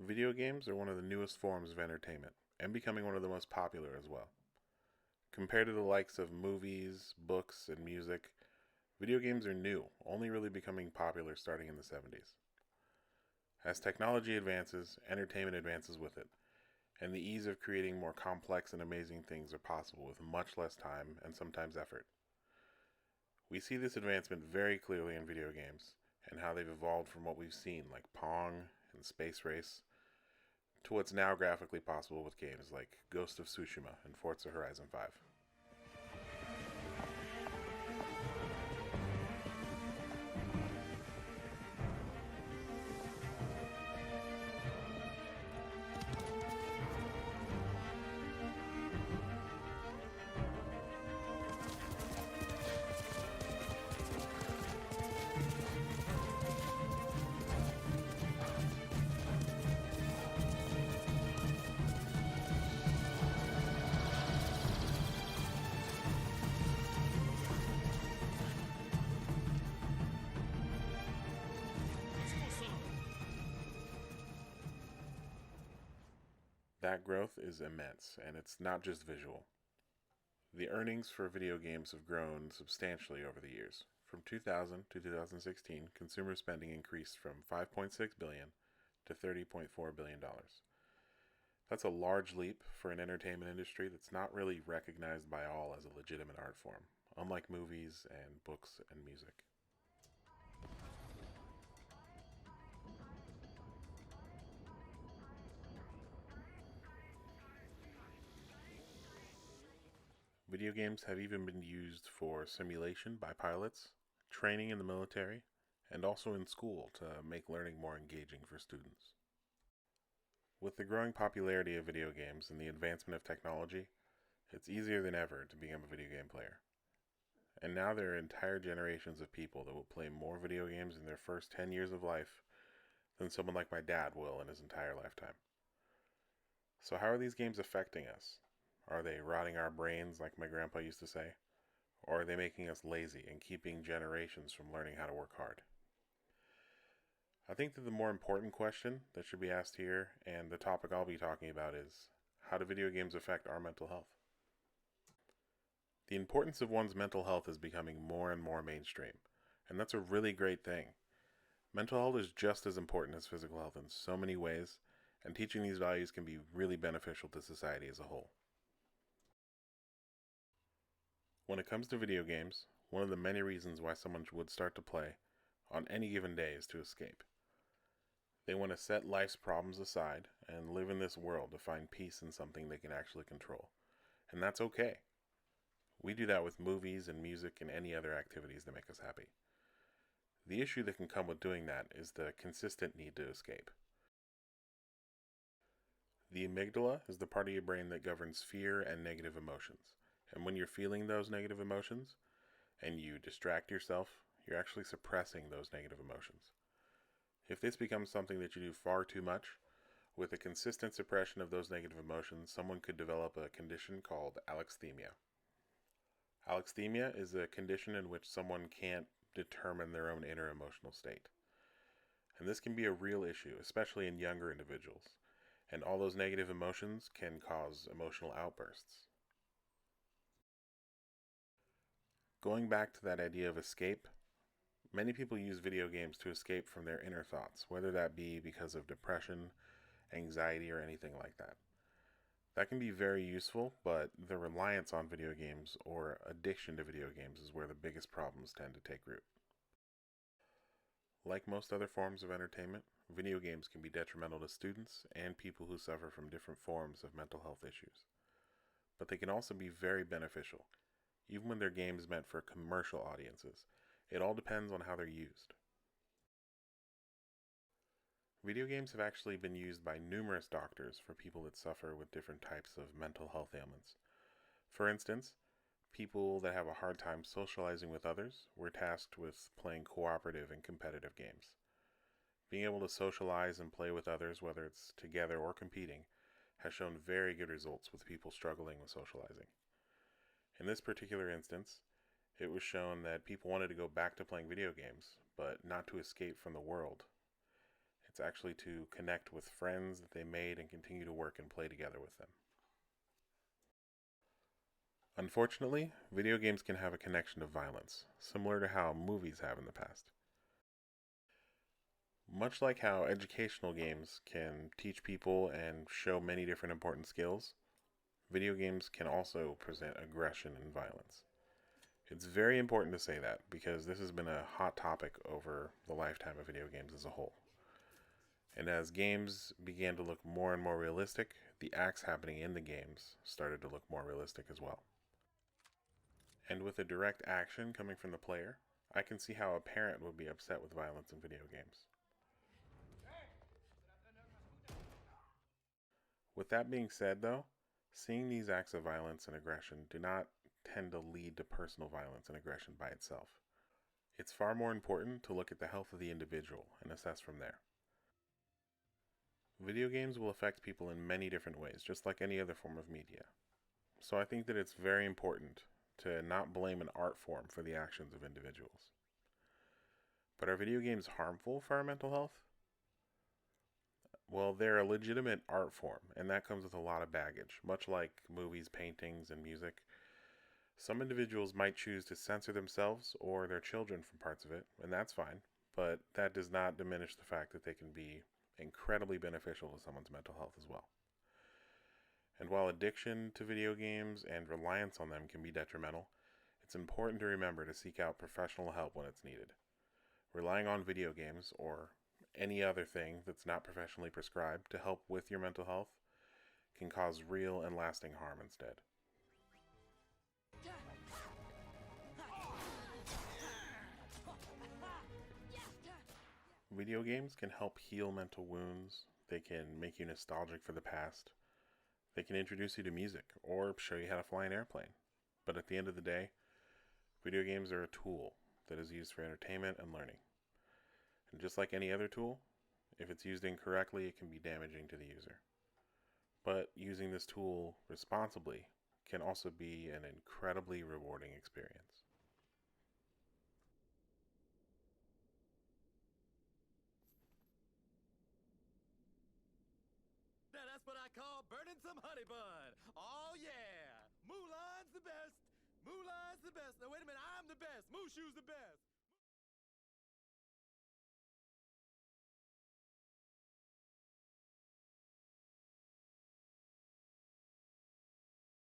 Video games are one of the newest forms of entertainment, and becoming one of the most popular as well. Compared to the likes of movies, books, and music, video games are new, only really becoming popular starting in the 70s. As technology advances, entertainment advances with it, and the ease of creating more complex and amazing things are possible with much less time and sometimes effort. We see this advancement very clearly in video games, and how they've evolved from what we've seen, like Pong and Space Race, to what's now graphically possible with games like Ghost of Tsushima and Forza Horizon 5. That growth is immense, and it's not just visual. The earnings for video games have grown substantially over the years. From 2000 to 2016, consumer spending increased from 5.6 billion to 30.4 billion dollars. That's a large leap for an entertainment industry that's not really recognized by all as a legitimate art form, unlike movies and books and music. Video games have even been used for simulation by pilots, training in the military, and also in school to make learning more engaging for students. With the growing popularity of video games and the advancement of technology, it's easier than ever to become a video game player. And now there are entire generations of people that will play more video games in their first 10 years of life than someone like my dad will in his entire lifetime. So, how are these games affecting us? Are they rotting our brains, like my grandpa used to say? Or are they making us lazy and keeping generations from learning how to work hard? I think that the more important question that should be asked here, and the topic I'll be talking about, is how do video games affect our mental health? The importance of one's mental health is becoming more and more mainstream, and that's a really great thing. Mental health is just as important as physical health in so many ways, and teaching these values can be really beneficial to society as a whole. When it comes to video games, one of the many reasons why someone would start to play on any given day is to escape. They want to set life's problems aside and live in this world to find peace in something they can actually control. And that's okay. We do that with movies and music and any other activities that make us happy. The issue that can come with doing that is the consistent need to escape. The amygdala is the part of your brain that governs fear and negative emotions. And when you're feeling those negative emotions and you distract yourself, you're actually suppressing those negative emotions. If this becomes something that you do far too much, with a consistent suppression of those negative emotions, someone could develop a condition called alexithymia. Alexithymia is a condition in which someone can't determine their own inner emotional state. And this can be a real issue, especially in younger individuals. And all those negative emotions can cause emotional outbursts. Going back to that idea of escape, many people use video games to escape from their inner thoughts, whether that be because of depression, anxiety, or anything like that. That can be very useful, but the reliance on video games or addiction to video games is where the biggest problems tend to take root. Like most other forms of entertainment, video games can be detrimental to students and people who suffer from different forms of mental health issues. But they can also be very beneficial, even when they're games meant for commercial audiences. It all depends on how they're used. Video games have actually been used by numerous doctors for people that suffer with different types of mental health ailments. For instance, people that have a hard time socializing with others were tasked with playing cooperative and competitive games. Being able to socialize and play with others, whether it's together or competing, has shown very good results with people struggling with socializing. In this particular instance, it was shown that people wanted to go back to playing video games, but not to escape from the world. It's actually to connect with friends that they made and continue to work and play together with them. Unfortunately, video games can have a connection to violence, similar to how movies have in the past. Much like how educational games can teach people and show many different important skills, video games can also present aggression and violence. It's very important to say that because this has been a hot topic over the lifetime of video games as a whole. And as games began to look more and more realistic, the acts happening in the games started to look more realistic as well. And with a direct action coming from the player, I can see how a parent would be upset with violence in video games. With that being said, though, seeing these acts of violence and aggression do not tend to lead to personal violence and aggression by itself. It's far more important to look at the health of the individual and assess from there. Video games will affect people in many different ways, just like any other form of media. So I think that it's very important to not blame an art form for the actions of individuals. But are video games harmful for our mental health? Well, they're a legitimate art form, and that comes with a lot of baggage, much like movies, paintings, and music. Some individuals might choose to censor themselves or their children from parts of it, and that's fine, but that does not diminish the fact that they can be incredibly beneficial to someone's mental health as well. And while addiction to video games and reliance on them can be detrimental, it's important to remember to seek out professional help when it's needed. Relying on video games or any other thing that's not professionally prescribed to help with your mental health can cause real and lasting harm instead. Video games can help heal mental wounds. They can make you nostalgic for the past. They can introduce you to music or show you how to fly an airplane. But at the end of the day, video games are a tool that is used for entertainment and learning. And just like any other tool, if it's used incorrectly, it can be damaging to the user. But using this tool responsibly can also be an incredibly rewarding experience. Now that's what I call burning some honey bun. Oh yeah, Mulan's the best. Mulan's the best. Now wait a minute, I'm the best. Mushu's the best.